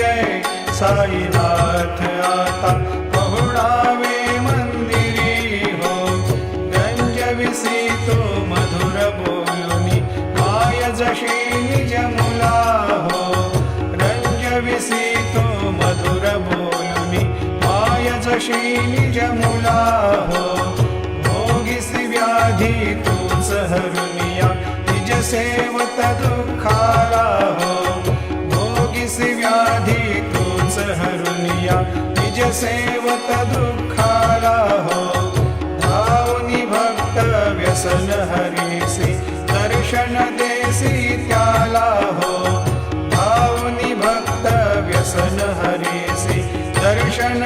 जय साईनाथ आता पहुडावे मंदिरी हो गंजविसी तो मधुर बोलुनी माय जशी निज मुला हो रंजविसी तो मधुर बोलुनी माय जशी निज मुला हो भोगिसी व्याधी तूच हरुनिया निज सेवत दुःखाला हो भोगिसी व्याधी तूच हरुनिया निज सेवत दुःखाला हो धावनी भक्त व्यसन हरीसी दर्शन देसी त्याला हो धावनी भक्त व्यसन हरीसी दर्शन